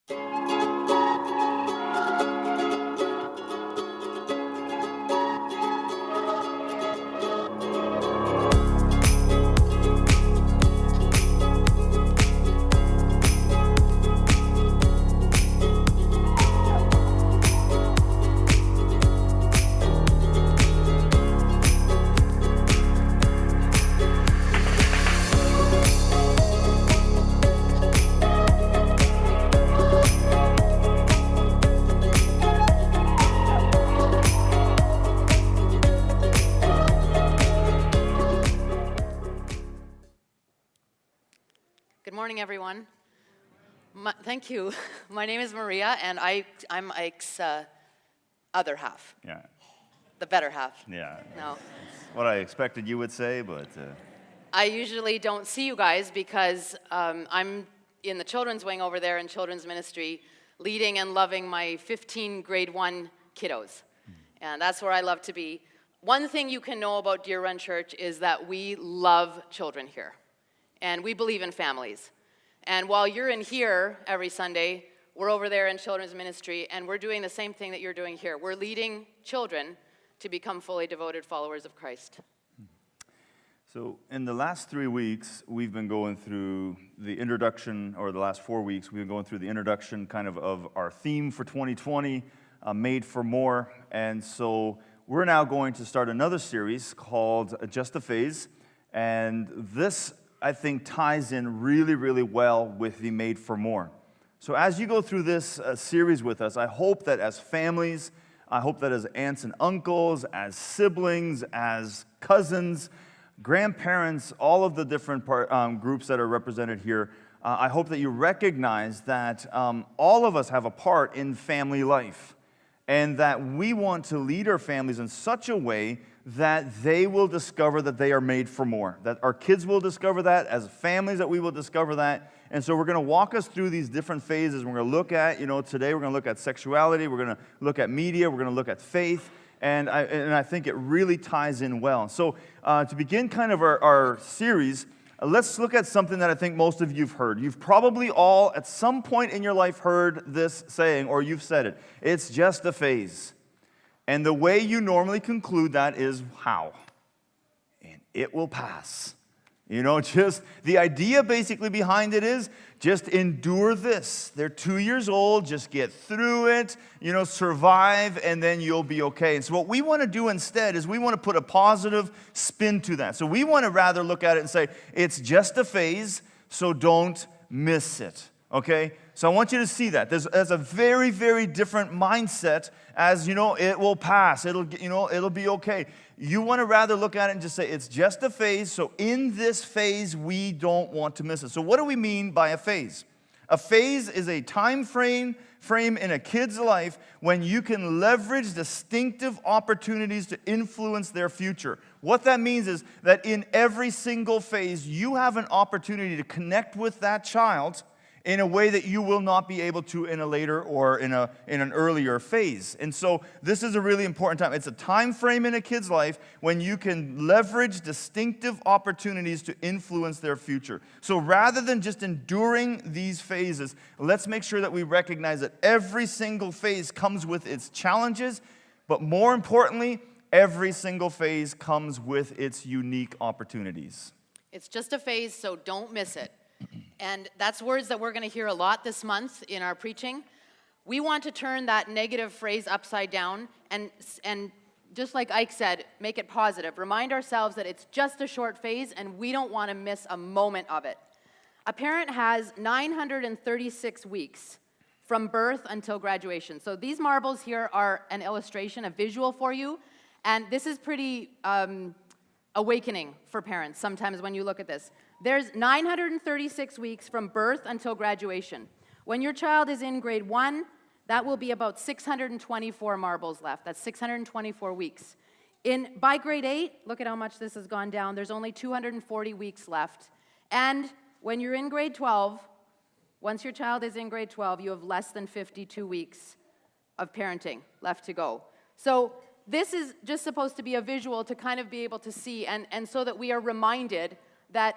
Good morning, everyone. Thank you. My name is Maria, and I'm Ike's other half. Yeah. The better half. Yeah. No. That's what I expected you would say, but... I usually don't see you guys because I'm in the children's wing over there in children's ministry, leading and loving my 15 grade 1 kiddos. And that's where I love to be. One thing you can know about Deer Run Church is that we love children here. And we believe in families. And while you're in here every Sunday, we're over there in children's ministry, and we're doing the same thing that you're doing here. We're leading children to become fully devoted followers of Christ. So in the last 3 weeks, we've been going through the introduction, or the last 4 weeks, we've been going through the introduction kind of our theme for 2020, Made for More. And so we're now going to start another series called Just a Phase. And this, I think, ties in really, really well with the Made for More. So as you go through this series with us, I hope that as families, I hope that as aunts and uncles, as siblings, as cousins, grandparents, all of the different groups that are represented here, I hope that you recognize that all of us have a part in family life, and that we want to lead our families in such a way that they will discover that they are made for more, that our kids will discover that, as families that we will discover that. And so we're going to walk us through these different phases. We're going to look at, today we're going to look at sexuality, we're going to look at media, we're going to look at faith, and I think it really ties in well. So to begin kind of our series, let's look at something that I think most of you've heard. You've probably all, at some point in your life, heard this saying, or you've said it. It's just a phase. And the way you normally conclude that is how? And it will pass. Just the idea basically behind it is just endure this. They're 2 years old, just get through it, survive, and then you'll be okay. And so what we want to do instead is we want to put a positive spin to that. So we want to rather look at it and say, it's just a phase, so don't miss it. Okay? So I want you to see that. There's a very, very different mindset as, it will pass. It'll be okay. You want to rather look at it and just say, it's just a phase, so in this phase, we don't want to miss it. So what do we mean by a phase? A phase is a time frame in a kid's life when you can leverage distinctive opportunities to influence their future. What that means is that in every single phase, you have an opportunity to connect with that child in a way that you will not be able to in a later or in an earlier phase. And so this is a really important time. It's a time frame in a kid's life when you can leverage distinctive opportunities to influence their future. So rather than just enduring these phases, let's make sure that we recognize that every single phase comes with its challenges, but more importantly, every single phase comes with its unique opportunities. It's just a phase, so don't miss it. And that's words that we're going to hear a lot this month in our preaching. We want to turn that negative phrase upside down and just like Ike said, make it positive. Remind ourselves that it's just a short phase and we don't want to miss a moment of it. A parent has 936 weeks from birth until graduation. So these marbles here are an illustration, a visual for you. And this is pretty awakening for parents sometimes when you look at this. There's 936 weeks from birth until graduation. When your child is in grade 1, that will be about 624 marbles left. That's 624 weeks. By grade 8, look at how much this has gone down. There's only 240 weeks left. And when you're in grade 12, once your child is in grade 12, you have less than 52 weeks of parenting left to go. So this is just supposed to be a visual to kind of be able to see, and so that we are reminded that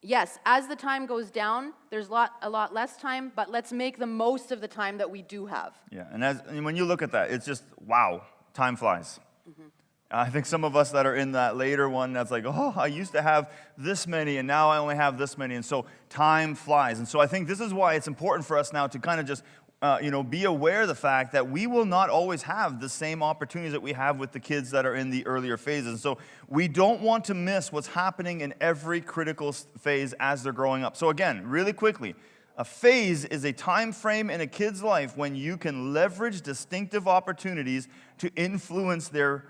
Yes, as the time goes down, there's a lot less time, but let's make the most of the time that we do have. Yeah, and when you look at that, it's just, wow, time flies. I think some of us that are in that later one, that's like, oh, I used to have this many, and now I only have this many, and so time flies. And so I think this is why it's important for us now to kind of just be aware of the fact that we will not always have the same opportunities that we have with the kids that are in the earlier phases. So we don't want to miss what's happening in every critical phase as they're growing up. So again, really quickly, a phase is a time frame in a kid's life when you can leverage distinctive opportunities to influence their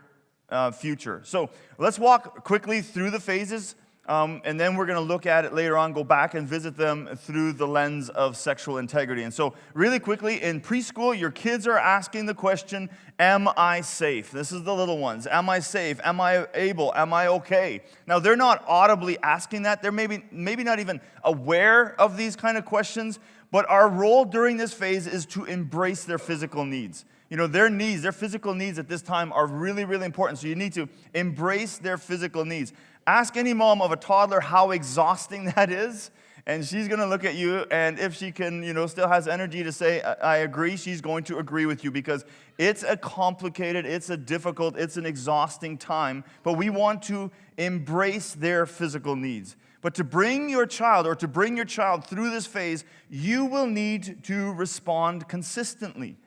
future. So let's walk quickly through the phases. And then we're going to look at it later on, go back and visit them through the lens of sexual integrity. And so really quickly, in preschool, your kids are asking the question, am I safe? This is the little ones. Am I safe? Am I able? Am I okay? Now, they're not audibly asking that. They're maybe not even aware of these kind of questions. But our role during this phase is to embrace their physical needs. Their needs, their physical needs at this time are really, really important. So you need to embrace their physical needs. Ask any mom of a toddler how exhausting that is, and she's going to look at you, and if she can, still has energy to say, I agree, she's going to agree with you, because it's a complicated, it's a difficult, it's an exhausting time, but we want to embrace their physical needs. But to bring your child through this phase, you will need to respond consistently.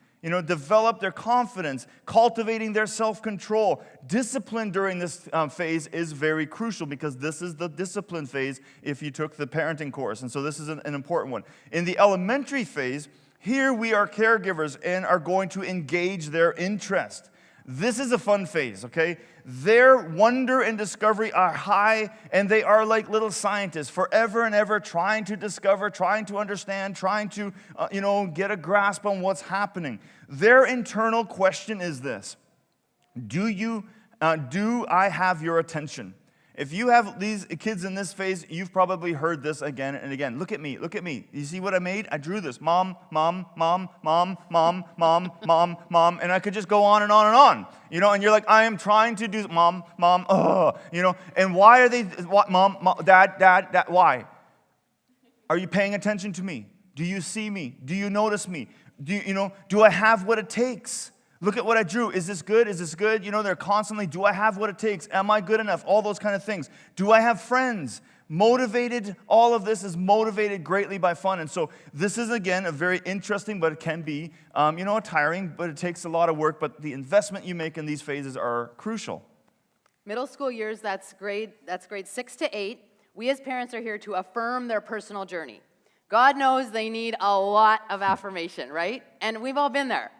Develop their confidence, cultivating their self-control. Discipline during this phase is very crucial, because this is the discipline phase if you took the parenting course. And so this is an important one. In the elementary phase, here we are caregivers and are going to engage their interest. This is a fun phase, okay? Their wonder and discovery are high, and they are like little scientists, forever and ever trying to discover, trying to understand, trying to, get a grasp on what's happening. Their internal question is this: do I have your attention? If you have these kids in this phase, you've probably heard this again and again. Look at me, look at me. You see what I made? I drew this. Mom, mom, mom, mom, mom, mom, mom, mom. And I could just go on and on and on. And you're like, I am trying to do, mom, mom, and why are they, what, mom, dad, why? Are you paying attention to me? Do you see me? Do you notice me? Do I have what it takes? Look at what I drew. Is this good? Is this good? They're constantly, do I have what it takes? Am I good enough? All those kind of things. Do I have friends? Motivated, all of this is motivated greatly by fun. And so this is, again, a very interesting, but it can be, tiring, but it takes a lot of work. But the investment you make in these phases are crucial. Middle school years, that's grade 6 to 8. We as parents are here to affirm their personal journey. God knows they need a lot of affirmation, right? And we've all been there.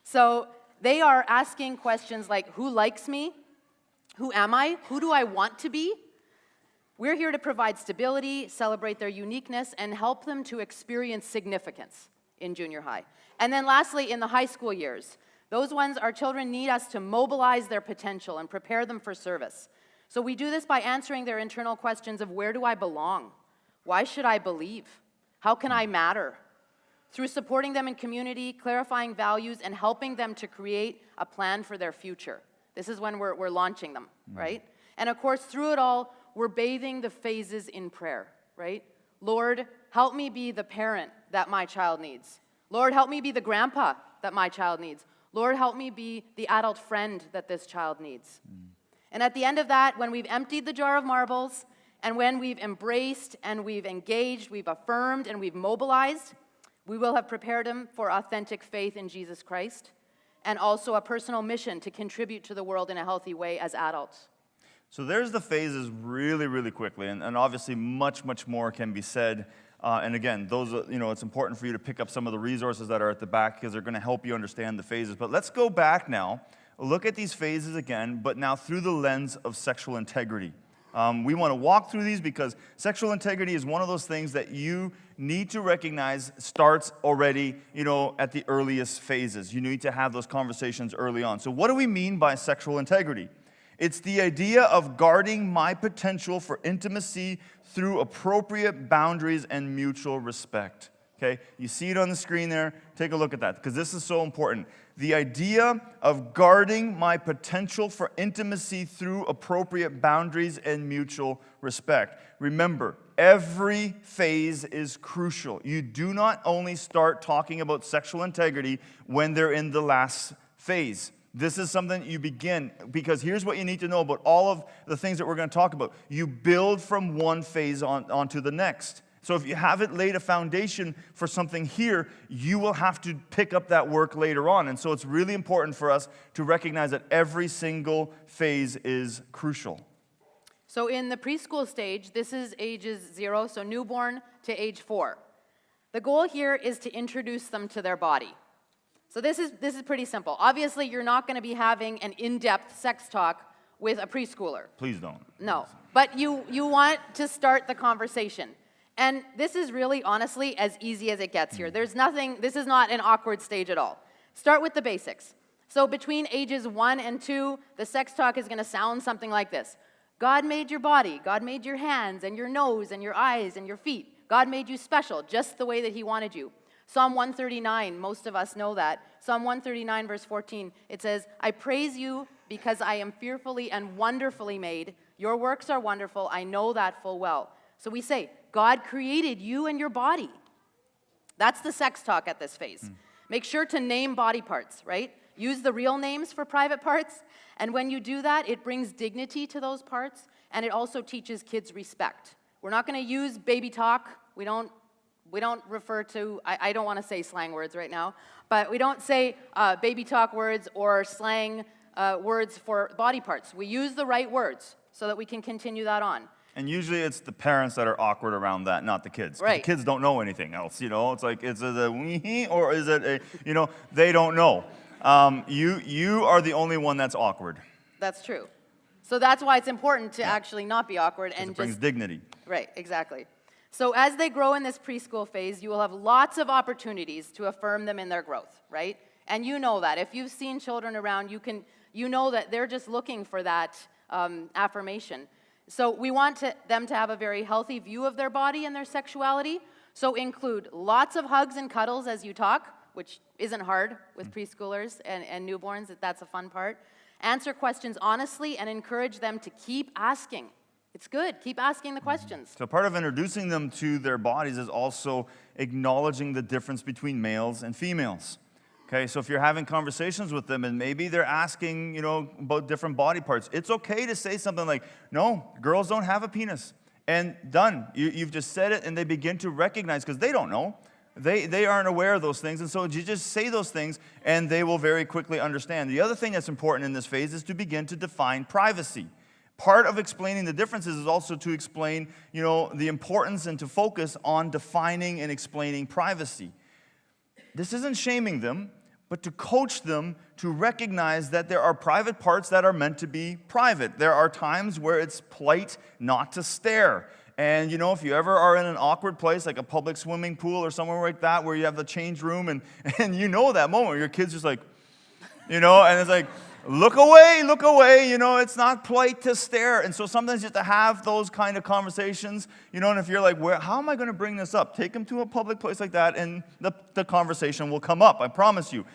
So they are asking questions like, who likes me? Who am I? Who do I want to be? We're here to provide stability, celebrate their uniqueness, and help them to experience significance in junior high. And then lastly, in the high school years, those ones, our children need us to mobilize their potential and prepare them for service. So we do this by answering their internal questions of, where do I belong? Why should I believe? How can I matter? Through supporting them in community, clarifying values, and helping them to create a plan for their future. This is when we're launching them, right? And of course, through it all, we're bathing the phases in prayer, right? Lord, help me be the parent that my child needs. Lord, help me be the grandpa that my child needs. Lord, help me be the adult friend that this child needs. And at the end of that, when we've emptied the jar of marbles, and when we've embraced and we've engaged, we've affirmed and we've mobilized, we will have prepared them for authentic faith in Jesus Christ, and also a personal mission to contribute to the world in a healthy way as adults. So there's the phases really, really quickly, and obviously much, much more can be said. And again, those it's important for you to pick up some of the resources that are at the back, because they're going to help you understand the phases. But let's go back now, look at these phases again, but now through the lens of sexual integrity. We want to walk through these because sexual integrity is one of those things that you need to recognize starts already, at the earliest phases. You need to have those conversations early on. So what do we mean by sexual integrity? It's the idea of guarding my potential for intimacy through appropriate boundaries and mutual respect. Okay, you see it on the screen there. Take a look at that, because this is so important. The idea of guarding my potential for intimacy through appropriate boundaries and mutual respect. Remember, every phase is crucial. You do not only start talking about sexual integrity when they're in the last phase. This is something you begin, because here's what you need to know about all of the things that we're going to talk about. You build from one phase onto the next. So if you haven't laid a foundation for something here, you will have to pick up that work later on. And so it's really important for us to recognize that every single phase is crucial. So in the preschool stage, this is ages 0, so newborn to age 4. The goal here is to introduce them to their body. So this is pretty simple. Obviously, you're not going to be having an in-depth sex talk with a preschooler. Please don't. No, but you want to start the conversation. And this is really, honestly, as easy as it gets here. There's nothing, this is not an awkward stage at all. Start with the basics. So between ages 1 and 2, the sex talk is going to sound something like this. God made your body. God made your hands and your nose and your eyes and your feet. God made you special, just the way that he wanted you. Psalm 139, most of us know that. Psalm 139, verse 14, it says, I praise you because I am fearfully and wonderfully made. Your works are wonderful. I know that full well. So we say, God created you and your body. That's the sex talk at this phase. Make sure to name body parts, right? Use the real names for private parts. And when you do that, it brings dignity to those parts, and it also teaches kids respect. We're not going to use baby talk. We don't refer to, I don't want to say slang words right now, but we don't say baby talk words or slang words for body parts. We use the right words so that we can continue that on. And usually it's the parents that are awkward around that, not the kids. Right. The kids don't know anything else, It's like, is it a wee or is it a, they don't know. You are the only one that's awkward. That's true. So that's why it's important to actually not be awkward and It brings dignity. Right, exactly. So as they grow in this preschool phase, you will have lots of opportunities to affirm them in their growth, right? And you know that. If you've seen children around, you know that they're just looking for that affirmation. So we want them to have a very healthy view of their body and their sexuality. So include lots of hugs and cuddles as you talk, which isn't hard with preschoolers and newborns. That's a fun part. Answer questions honestly and encourage them to keep asking. It's good. Keep asking the questions. So part of introducing them to their bodies is also acknowledging the difference between males and females. Okay, so if you're having conversations with them and maybe they're asking, about different body parts, it's okay to say something like, no, girls don't have a penis. And done. You've just said it, and they begin to recognize, because they don't know. They aren't aware of those things, and so you just say those things, and they will very quickly understand. The other thing that's important in this phase is to begin to define privacy. Part of explaining the differences is also to explain, the importance and to focus on defining and explaining privacy. This isn't shaming them, but to coach them to recognize that there are private parts that are meant to be private. There are times where it's polite not to stare. And, if you ever are in an awkward place, like a public swimming pool or somewhere like that, where you have the change room, and that moment where your kid's just like, and it's like, look away, it's not polite to stare. And so sometimes you have to have those kind of conversations, and if you're like, how am I going to bring this up? Take them to a public place like that, and the conversation will come up, I promise you.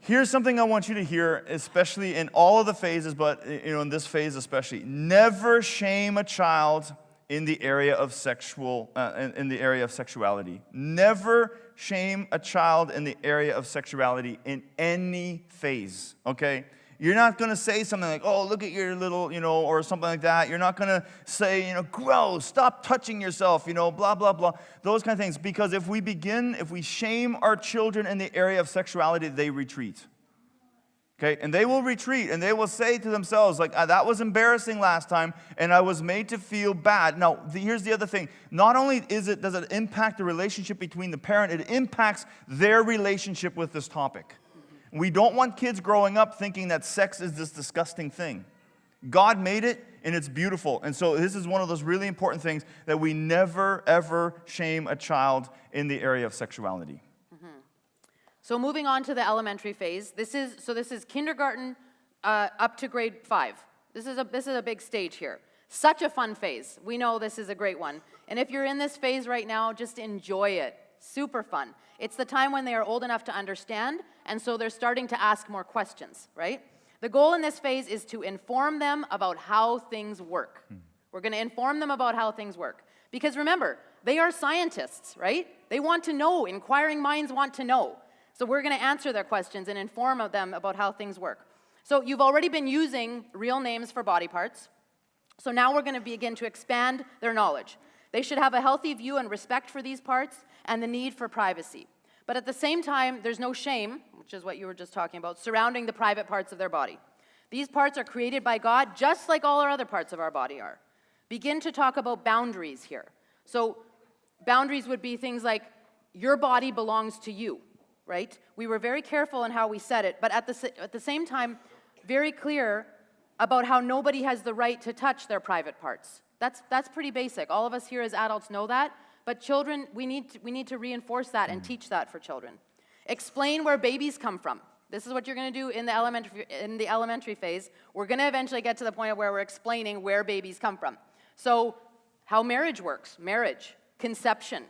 Here's something I want you to hear, especially in all of the phases, but in this phase especially. Never shame a child in the area of sexuality. Never shame a child in the area of sexuality in any phase, okay? You're not going to say something like, oh, look at your little, or something like that. You're not going to say, gross, stop touching yourself, blah, blah, blah. Those kind of things. Because if we shame our children in the area of sexuality, they retreat. Okay, and they will retreat, and they will say to themselves, like, that was embarrassing last time, and I was made to feel bad. Now, here's the other thing. Not only does it impact the relationship between the parent, it impacts their relationship with this topic. We don't want kids growing up thinking that sex is this disgusting thing. God made it, and it's beautiful. And so this is one of those really important things, that we never, ever shame a child in the area of sexuality. So moving on to the elementary phase, this is kindergarten up to grade 5. This is a big stage here. Such a fun phase. We know this is a great one. And if you're in this phase right now, just enjoy it. Super fun. It's the time when they are old enough to understand, and so they're starting to ask more questions, right? The goal in this phase is to inform them about how things work. We're going to inform them about how things work. Because remember, they are scientists, right? They want to know. Inquiring minds want to know. So we're going to answer their questions and inform them about how things work. So you've already been using real names for body parts. So now we're going to begin to expand their knowledge. They should have a healthy view and respect for these parts and the need for privacy. But at the same time, there's no shame, which is what you were just talking about, surrounding the private parts of their body. These parts are created by God just like all our other parts of our body are. Begin to talk about boundaries here. So boundaries would be things like, your body belongs to you, right? We were very careful in how we said it, but at the same time, very clear about how nobody has the right to touch their private parts. That's pretty basic. All of us here as adults know that, but children, we need to reinforce that and teach that for children. Explain where babies come from. This is what you're going to do in the elementary phase. We're going to eventually get to the point of where we're explaining where babies come from. So how marriage works, conception,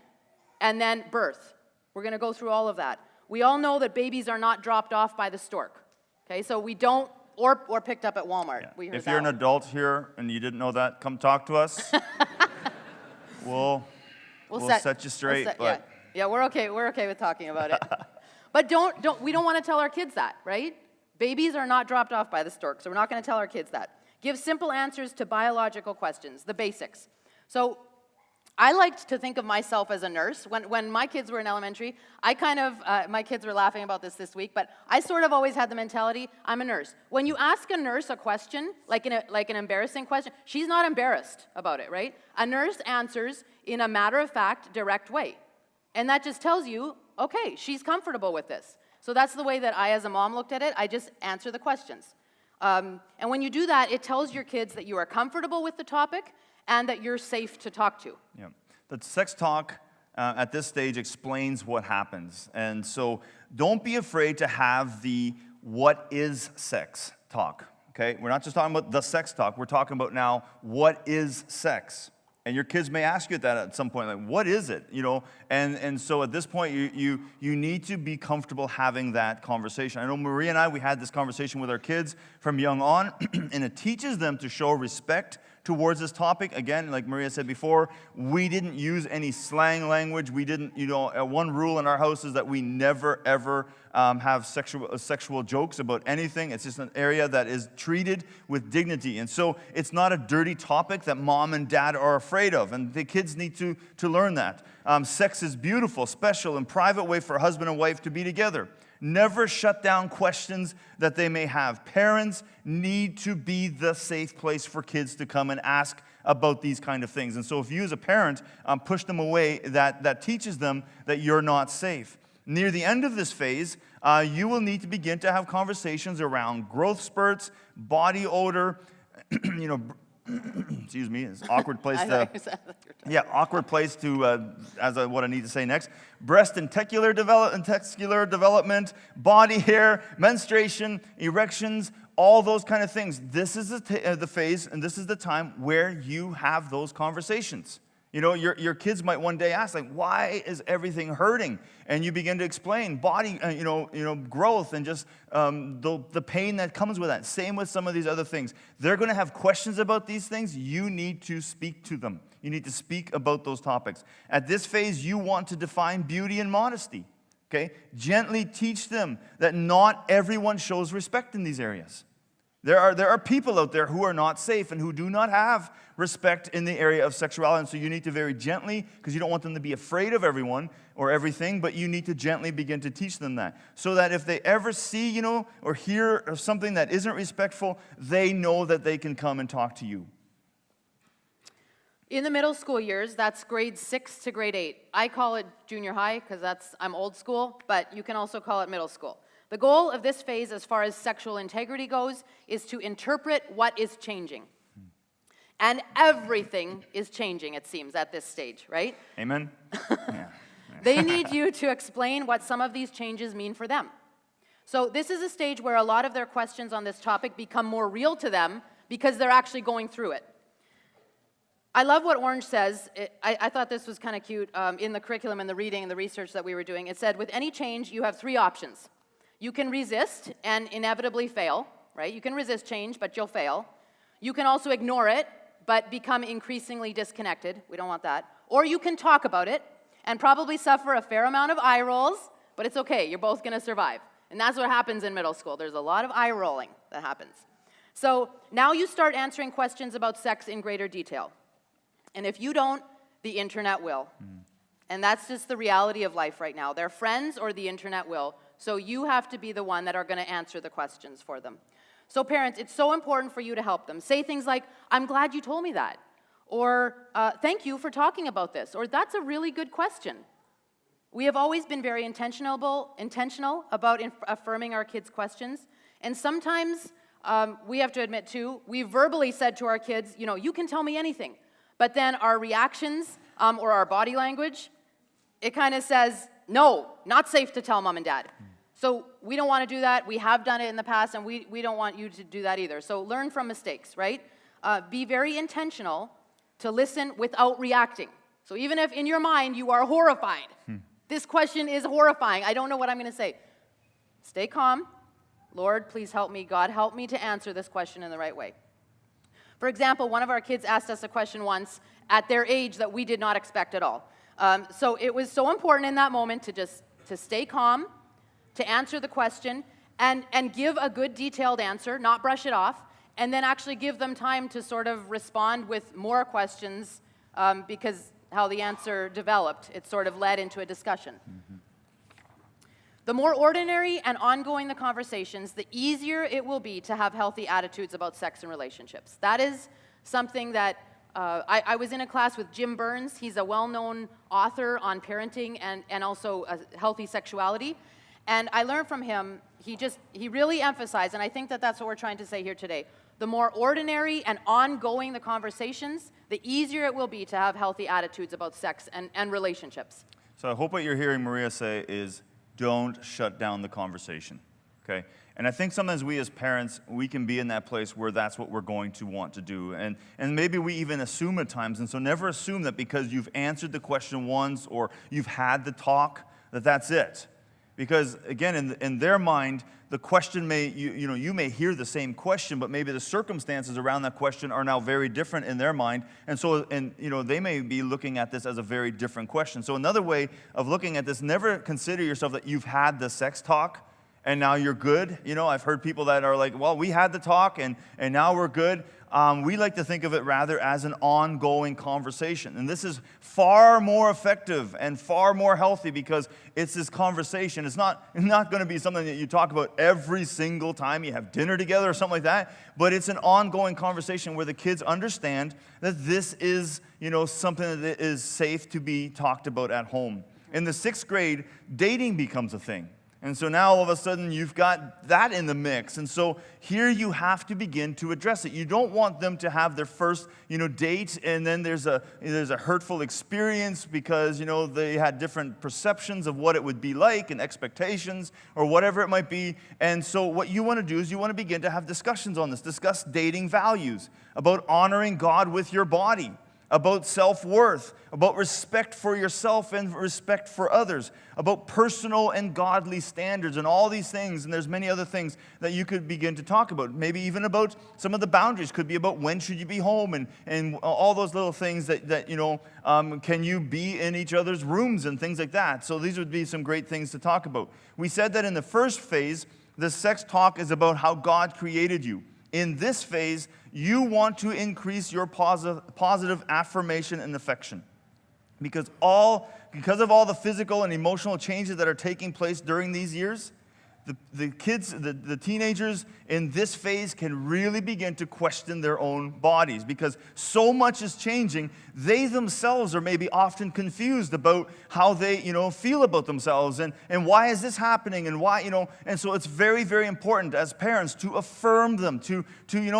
and then birth. We're going to go through all of that. We all know that babies are not dropped off by the stork. Okay, so we don't, or picked up at Walmart. Yeah. We heard If you're an one. adult here and you didn't know that, come talk to us. We'll set you straight. Yeah, we're okay with talking about it. But we don't want to tell our kids that, right? Babies are not dropped off by the stork, so we're not going to tell our kids that. Give simple answers to biological questions, the basics. So I liked to think of myself as a nurse. When my kids were in elementary, my kids were laughing about this week, but I sort of always had the mentality, I'm a nurse. When you ask a nurse a question, like an embarrassing question, she's not embarrassed about it, right? A nurse answers in a matter-of-fact, direct way. And that just tells you, okay, she's comfortable with this. So that's the way that I, as a mom, looked at it. I just answer the questions. And when you do that, it tells your kids that you are comfortable with the topic and that you're safe to talk to. Yeah. The sex talk at this stage explains what happens. And so don't be afraid to have the what is sex talk. Okay? We're not just talking about the sex talk. We're talking about now what is sex. And your kids may ask you that at some point, like, what is it? You know, and so at this point, you need to be comfortable having that conversation. I know Maria and I, we had this conversation with our kids from young on, and it teaches them to show respect towards this topic. Again, like Maria said before, we didn't use any slang language. We didn't, one rule in our house is that we never, ever have sexual jokes about anything. It's just an area that is treated with dignity. And so it's not a dirty topic that mom and dad are afraid of. And the kids need to learn that. Sex is beautiful, special, and private way for a husband and wife to be together. Never shut down questions that they may have. Parents need to be the safe place for kids to come and ask about these kind of things. And so if you as a parent push them away, that teaches them that you're not safe. Near the end of this phase, you will need to begin to have conversations around growth spurts, body odor, excuse me, it's an awkward place to... Yeah, awkward place to, what I need to say next. Breast and testicular development, body hair, menstruation, erections, all those kind of things. This is the phase, and this is the time where you have those conversations. You know, your kids might one day ask, like, why is everything hurting? And you begin to explain body, growth and just the pain that comes with that. Same with some of these other things. They're going to have questions about these things. You need to speak to them. You need to speak about those topics. At this phase, you want to define beauty and modesty. Okay? Gently teach them that not everyone shows respect in these areas. There are people out there who are not safe and who do not have respect in the area of sexuality. And so you need to very gently, because you don't want them to be afraid of everyone or everything, but you need to gently begin to teach them that. So that if they ever see, or hear of something that isn't respectful, they know that they can come and talk to you. In the middle school years, that's grade 6 to grade 8. I call it junior high because I'm old school, but you can also call it middle school. The goal of this phase, as far as sexual integrity goes, is to interpret what is changing. And everything is changing, it seems, at this stage, right? Amen? Yeah. They need you to explain what some of these changes mean for them. So this is a stage where a lot of their questions on this topic become more real to them because they're actually going through it. I love what Orange says. I thought this was kind of cute in the curriculum and the reading and the research that we were doing. It said, with any change, you have 3 options. You can resist and inevitably fail, right? You can resist change, but you'll fail. You can also ignore it, but become increasingly disconnected. We don't want that. or you can talk about it and probably suffer a fair amount of eye rolls, but it's okay, you're both gonna survive. And that's what happens in middle school. There's a lot of eye rolling that happens. So now you start answering questions about sex in greater detail. And if you don't, the internet will. And that's just the reality of life right now. Their friends or the internet will. So you have to be the one that are going to answer the questions for them. So parents, it's so important for you to help them. Say things like, I'm glad you told me that. Or, thank you for talking about this. Or, that's a really good question. We have always been very intentional about affirming our kids' questions. And sometimes, we have to admit too, we verbally said to our kids, you know, you can tell me anything. But then our reactions or our body language, it kind of says, no, not safe to tell mom and dad. So we don't want to do that. We have done it in the past, and we don't want you to do that either. So learn from mistakes, right? Be very intentional to listen without reacting. So even if in your mind you are horrified, this question is horrifying, I don't know what I'm going to say. Stay calm. Lord, please help me. God, help me to answer this question in the right way. For example, one of our kids asked us a question once at their age that we did not expect at all. So it was so important in that moment to stay calm, to answer the question, and give a good detailed answer, not brush it off, and then actually give them time to sort of respond with more questions because how the answer developed, it sort of led into a discussion. The more ordinary and ongoing the conversations, the easier it will be to have healthy attitudes about sex and relationships. That is something that I was in a class with Jim Burns. He's a well-known author on parenting and also healthy sexuality. And I learned from him, he really emphasized, and I think that that's what we're trying to say here today, the more ordinary and ongoing the conversations, the easier it will be to have healthy attitudes about sex and relationships. So I hope what you're hearing Maria say is, don't shut down the conversation, okay? And I think sometimes we as parents, we can be in that place where that's what we're going to want to do. And maybe we even assume at times, and so never assume that because you've answered the question once or you've had the talk, that that's it. Because again, in their mind, the question may, you may hear the same question, but maybe the circumstances around that question are now very different in their mind. And so, they may be looking at this as a very different question. So another way of looking at this, never consider yourself that you've had the sex talk and now you're good. I've heard people that are like, well, we had the talk and now we're good. We like to think of it rather as an ongoing conversation. And this is far more effective and far more healthy because it's this conversation. It's not going to be something that you talk about every single time you have dinner together or something like that, but it's an ongoing conversation where the kids understand that this is, something that is safe to be talked about at home. In the 6th grade, dating becomes a thing. And so now all of a sudden you've got that in the mix. And so here you have to begin to address it. You don't want them to have their first, date and then there's a hurtful experience because, they had different perceptions of what it would be like and expectations or whatever it might be. And so what you want to do is you want to begin to have discussions on this. Discuss dating values, about honoring God with your body, about self-worth, about respect for yourself and respect for others, about personal and godly standards and all these things, and there's many other things that you could begin to talk about. Maybe even about some of the boundaries. Could be about when should you be home and all those little things that can you be in each other's rooms and things like that. So these would be some great things to talk about. We said that in the first phase, the sex talk is about how God created you. In this phase, you want to increase your positive affirmation and affection. Because of all the physical and emotional changes that are taking place during these years, the kids, the teenagers in this phase can really begin to question their own bodies because so much is changing. They themselves are maybe often confused about how they, feel about themselves and why is this happening and why, and so it's very, very important as parents to affirm them, to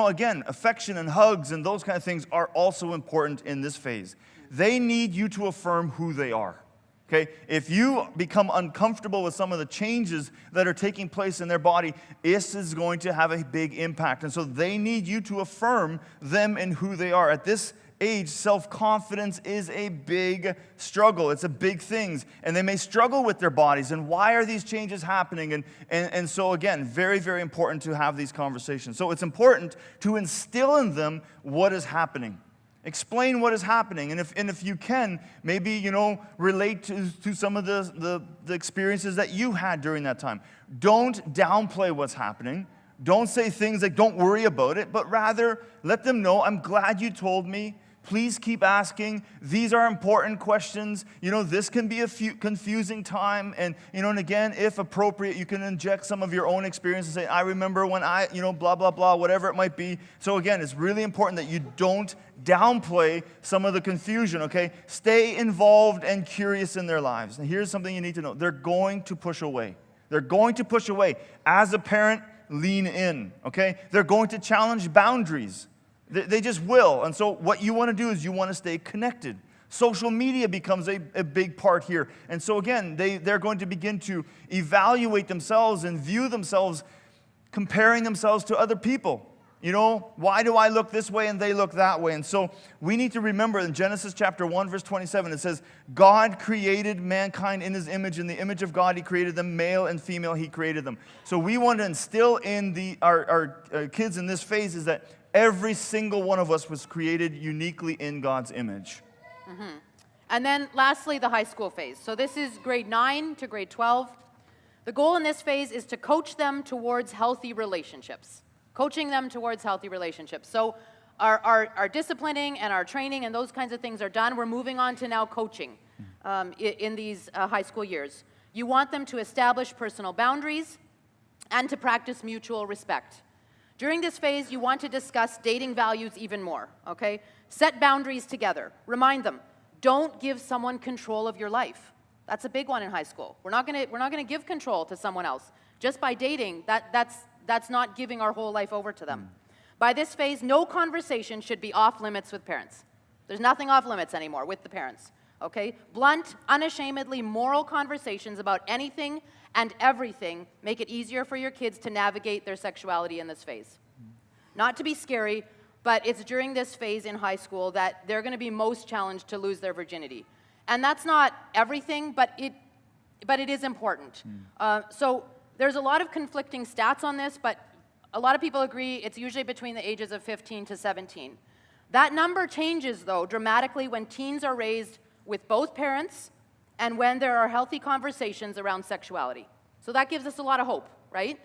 again, affection and hugs and those kind of things are also important in this phase. They need you to affirm who they are. Okay, if you become uncomfortable with some of the changes that are taking place in their body, this is going to have a big impact. And so they need you to affirm them in who they are. At this age, self-confidence is a big struggle. It's a big thing. And they may struggle with their bodies. And why are these changes happening? And so again, very, very important to have these conversations. So it's important to instill in them what is happening. Explain what is happening. And if you can, maybe, relate to some of the experiences that you had during that time. Don't downplay what's happening. Don't say things like, don't worry about it, but rather let them know, I'm glad you told me. Please keep asking. These are important questions. This can be a confusing time. And, and again, if appropriate, you can inject some of your own experience and say, I remember when I, blah, blah, blah, whatever it might be. So again, it's really important that you don't downplay some of the confusion, okay? Stay involved and curious in their lives. And here's something you need to know. They're going to push away. They're going to push away. As a parent, lean in, okay? They're going to challenge boundaries. They just will. And so what you want to do is you want to stay connected. Social media becomes a big part here. And so again, they're going to begin to evaluate themselves and view themselves, comparing themselves to other people. Why do I look this way and they look that way? And so we need to remember in Genesis chapter 1, verse 27, it says, God created mankind in his image. In the image of God, he created them. Male and female, he created them. So we want to instill in our kids in this phase is that every single one of us was created uniquely in God's image. Mm-hmm. And then lastly, the high school phase. So this is grade 9 to grade 12. The goal in this phase is to coach them towards healthy relationships. Coaching them towards healthy relationships. So our disciplining and our training and those kinds of things are done. We're moving on to now coaching in these high school years. You want them to establish personal boundaries and to practice mutual respect. During this phase, you want to discuss dating values even more, okay? Set boundaries together. Remind them, don't give someone control of your life. That's a big one in high school. We're not gonna give control to someone else. Just by dating, that's not giving our whole life over to them. By this phase, no conversation should be off limits with parents. There's nothing off limits anymore with the parents, okay? Blunt, unashamedly moral conversations about anything and everything make it easier for your kids to navigate their sexuality in this phase. Not to be scary, but it's during this phase in high school that they're going to be most challenged to lose their virginity. And that's not everything, but it is important. So there's a lot of conflicting stats on this, but a lot of people agree it's usually between the ages of 15 to 17. That number changes, though, dramatically when teens are raised with both parents and when there are healthy conversations around sexuality. So that gives us a lot of hope, right?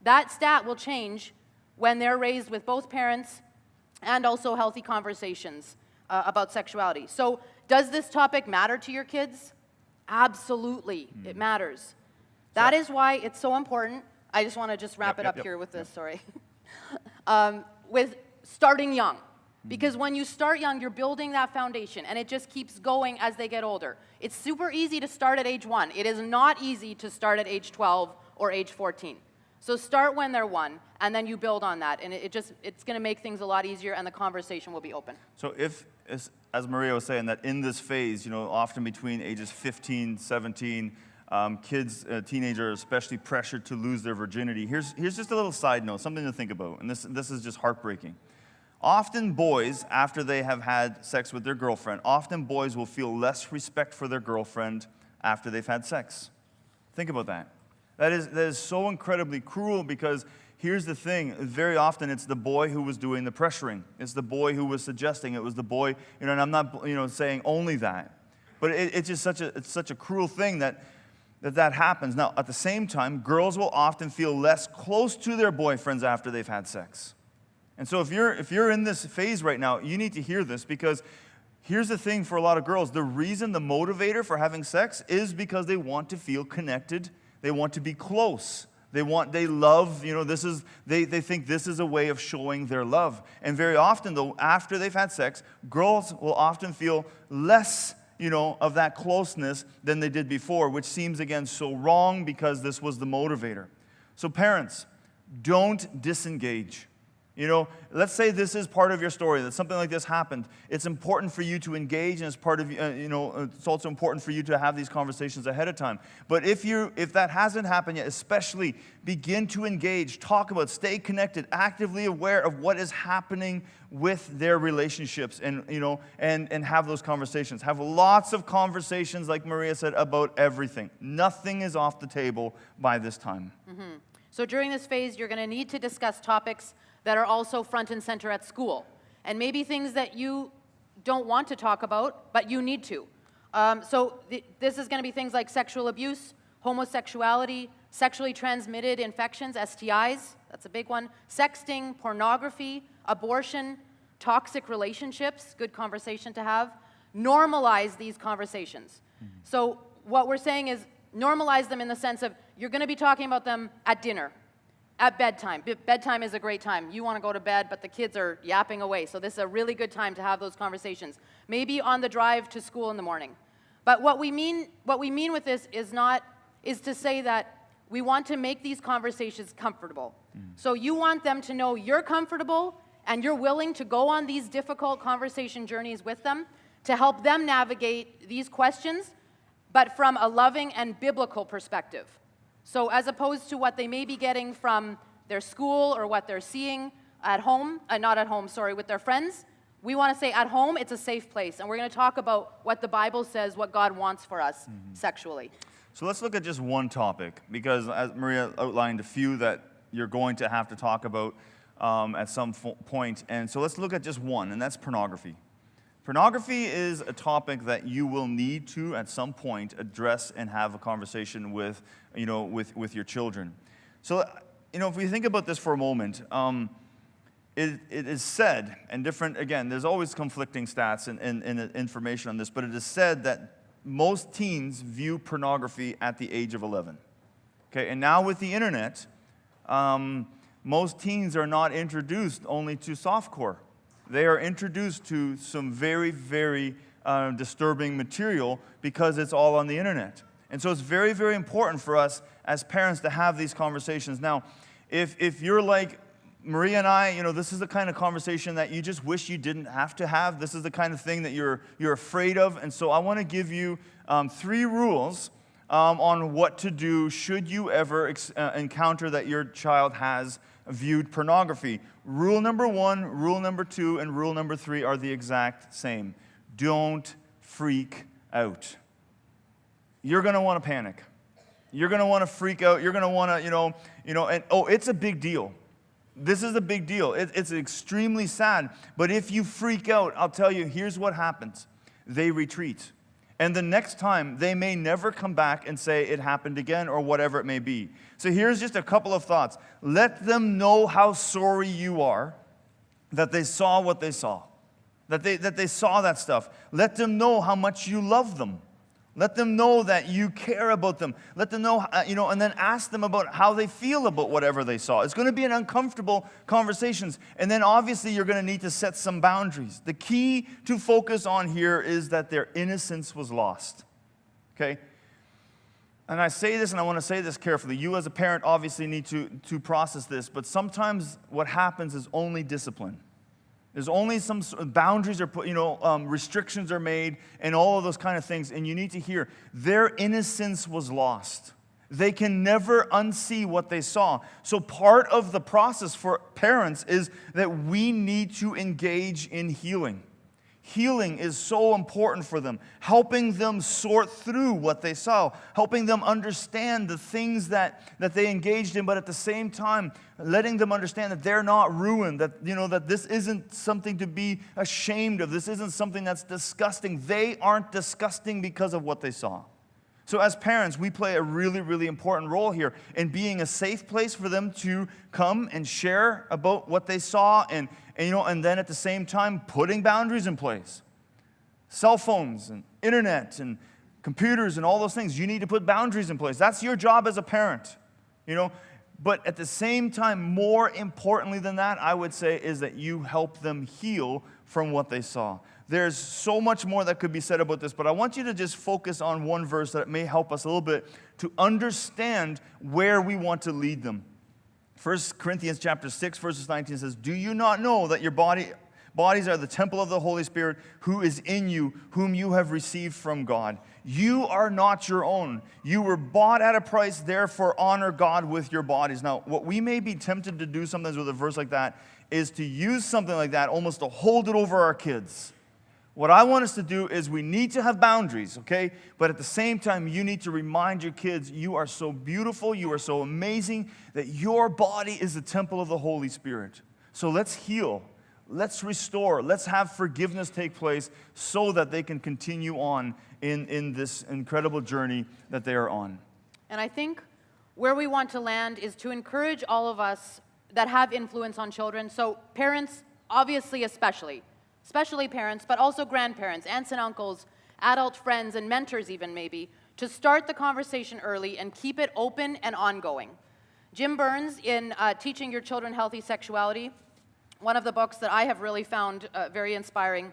That stat will change when they're raised with both parents and also healthy conversations about sexuality. So does this topic matter to your kids? Absolutely, it matters. That is why it's so important. I just want to just wrap it up here with this, sorry. With starting young. Because when you start young, you're building that foundation, and it just keeps going as they get older. It's super easy to start at age 1. It is not easy to start at age 12 or age 14. So start when they're 1, and then you build on that, and it's going to make things a lot easier, and the conversation will be open. So as Maria was saying, that in this phase, often between ages 15, 17, kids, teenagers are especially pressured to lose their virginity. Here's just a little side note, something to think about, and this is just heartbreaking. Often boys, after they have had sex with their girlfriend, often boys will feel less respect for their girlfriend after they've had sex. Think about that. That is so incredibly cruel because here's the thing. Very often it's the boy who was doing the pressuring. It's the boy who was suggesting. It was the boy, and I'm not saying only that. But it's just such a cruel thing that happens. Now, at the same time, girls will often feel less close to their boyfriends after they've had sex. And so if you're in this phase right now, you need to hear this because here's the thing for a lot of girls. The reason, the motivator for having sex is because they want to feel connected. They want to be close. They love, they think this is a way of showing their love. And very often, though, after they've had sex, girls will often feel less, of that closeness than they did before, which seems, again, so wrong because this was the motivator. So parents, don't disengage. Let's say this is part of your story, that something like this happened. It's important for you to engage, and it's part of, it's also important for you to have these conversations ahead of time. But if that hasn't happened yet, especially begin to engage, talk about, stay connected, actively aware of what is happening with their relationships, and have those conversations. Have lots of conversations, like Maria said, about everything. Nothing is off the table by this time. Mm-hmm. So during this phase, you're going to need to discuss topics that are also front and center at school. And maybe things that you don't want to talk about, but you need to. This is going to be things like sexual abuse, homosexuality, sexually transmitted infections, STIs, that's a big one, sexting, pornography, abortion, toxic relationships, good conversation to have. Normalize these conversations. So what we're saying is normalize them in the sense of you're going to be talking about them at dinner, at bedtime. Bedtime is a great time. You want to go to bed, but the kids are yapping away. So this is a really good time to have those conversations. Maybe on the drive to school in the morning. But what we mean with this is to say that we want to make these conversations comfortable. So you want them to know you're comfortable and you're willing to go on these difficult conversation journeys with them to help them navigate these questions, but from a loving and biblical perspective. So as opposed to what they may be getting from their school or what they're seeing at home, with their friends, we want to say at home it's a safe place. And we're going to talk about what the Bible says, what God wants for us sexually. So let's look at just one topic, because as Maria outlined a few that you're going to have to talk about at some point. And so let's look at just one, and that's pornography. Pornography is a topic that you will need to, at some point, address and have a conversation with your children. So, if we think about this for a moment, it is said, and there's always conflicting stats and information on this, but it is said that most teens view pornography at the age of 11. Okay, and now with the internet, most teens are not introduced only to softcore. They are introduced to some very, very disturbing material because it's all on the internet. And so it's very, very important for us as parents to have these conversations. Now, if you're like Maria and I, this is the kind of conversation that you just wish you didn't have to have. This is the kind of thing that you're afraid of. And so I want to give you 3 rules on what to do should you ever encounter that your child has viewed pornography. Rule number 1, rule number 2, and rule number 3 are the exact same. Don't freak out. You're going to want to panic. You're going to want to freak out. You're going to want to, it's a big deal. This is a big deal. It's extremely sad. But if you freak out, I'll tell you, here's what happens. They retreat. And the next time, they may never come back and say it happened again or whatever it may be. So here's just a couple of thoughts. Let them know how sorry you are that they saw what they saw, that they saw that stuff. Let them know how much you love them. Let them know that you care about them. Let them know, and then ask them about how they feel about whatever they saw. It's going to be an uncomfortable conversations. And then obviously you're going to need to set some boundaries. The key to focus on here is that their innocence was lost. Okay? And I say this, and I want to say this carefully. You as a parent obviously need to process this, but sometimes what happens is only discipline. There's only some boundaries are put, restrictions are made and all of those kind of things. And you need to hear, their innocence was lost. They can never unsee what they saw. So part of the process for parents is that we need to engage in healing. Healing is so important for them, helping them sort through what they saw, helping them understand the things that they engaged in, but at the same time, letting them understand that they're not ruined, that this isn't something to be ashamed of, this isn't something that's disgusting. They aren't disgusting because of what they saw. So as parents, we play a really, really important role here in being a safe place for them to come and share about what they saw and then at the same time putting boundaries in place. Cell phones and internet and computers and all those things, you need to put boundaries in place. That's your job as a parent, But at the same time, more importantly than that, I would say, is that you help them heal from what they saw. There's so much more that could be said about this, but I want you to just focus on one verse that may help us a little bit to understand where we want to lead them. 1 Corinthians chapter 6, verses 19 says, "Do you not know that your bodies are the temple of the Holy Spirit who is in you, whom you have received from God? You are not your own. You were bought at a price, therefore honor God with your bodies." Now, what we may be tempted to do sometimes with a verse like that is to use something like that almost to hold it over our kids. What I want us to do is we need to have boundaries, okay? But at the same time, you need to remind your kids, you are so beautiful, you are so amazing, that your body is the temple of the Holy Spirit. So let's heal. let's restore, let's have forgiveness take place so that they can continue on in this incredible journey that they are on. And I think where we want to land is to encourage all of us that have influence on children. So parents, obviously especially parents, but also grandparents, aunts and uncles, adult friends, and mentors even maybe, to start the conversation early and keep it open and ongoing. Jim Burns, in Teaching Your Children Healthy Sexuality, one of the books that I have really found very inspiring,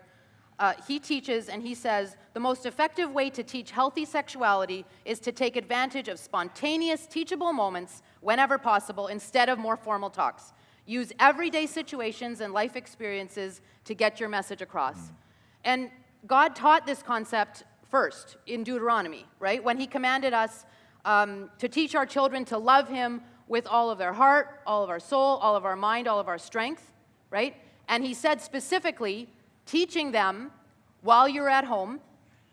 he teaches and he says, the most effective way to teach healthy sexuality is to take advantage of spontaneous, teachable moments whenever possible instead of more formal talks. Use everyday situations and life experiences to get your message across. And God taught this concept first in Deuteronomy, right? When he commanded us to teach our children to love him with all of their heart, all of our soul, all of our mind, all of our strength, right? And he said specifically, teaching them while you're at home,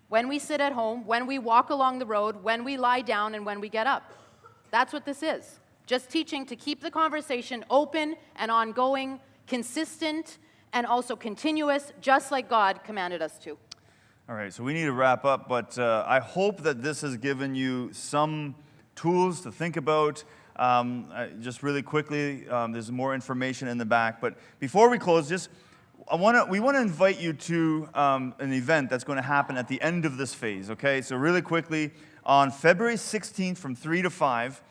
when we sit at home, when we walk along the road, when we lie down, and when we get up. That's what this is. Just teaching to keep the conversation open and ongoing, consistent, and also continuous, just like God commanded us to. All right, so we need to wrap up, but I hope that this has given you some tools to think about. Just really quickly, there's more information in the back, but before we close, we want to invite you to an event that's going to happen at the end of this phase, okay? So really quickly, on February 16th from 3 to 5,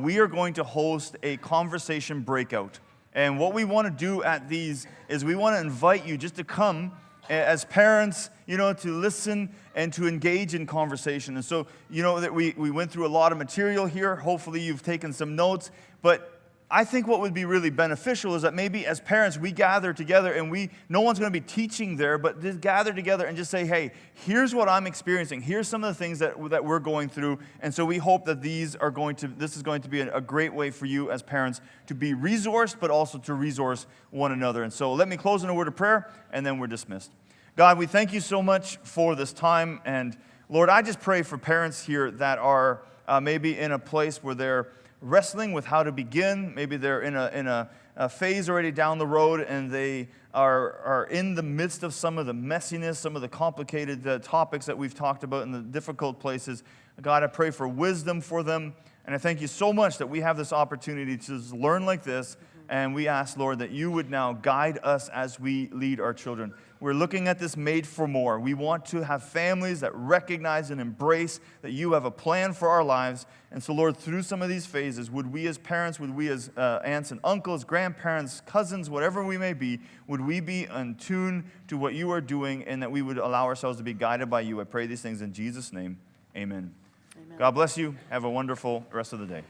we are going to host a conversation breakout. And what we want to do at these is we want to invite you just to come as parents, to listen and to engage in conversation. And so, that we went through a lot of material here. Hopefully you've taken some notes, but I think what would be really beneficial is that maybe as parents we gather together and no one's going to be teaching there, but just gather together and just say, hey, here's what I'm experiencing. Here's some of the things that we're going through. And so we hope that this is going to be a great way for you as parents to be resourced, but also to resource one another. And so let me close in a word of prayer, and then we're dismissed. God, we thank you so much for this time. And Lord, I just pray for parents here that are maybe in a place where they're wrestling with how to begin. Maybe they're in a phase already down the road, and they are in the midst of some of the messiness, some of the complicated topics that we've talked about in the difficult places. God, I pray for wisdom for them, and I thank you so much that we have this opportunity to just learn like this, and we ask, Lord, that you would now guide us as we lead our children. We're looking at this made for more. We want to have families that recognize and embrace that you have a plan for our lives. And so, Lord, through some of these phases, would we as parents, would we as aunts and uncles, grandparents, cousins, whatever we may be, would we be in tune to what you are doing, and that we would allow ourselves to be guided by you? I pray these things in Jesus' name. Amen. Amen. God bless you. Have a wonderful rest of the day.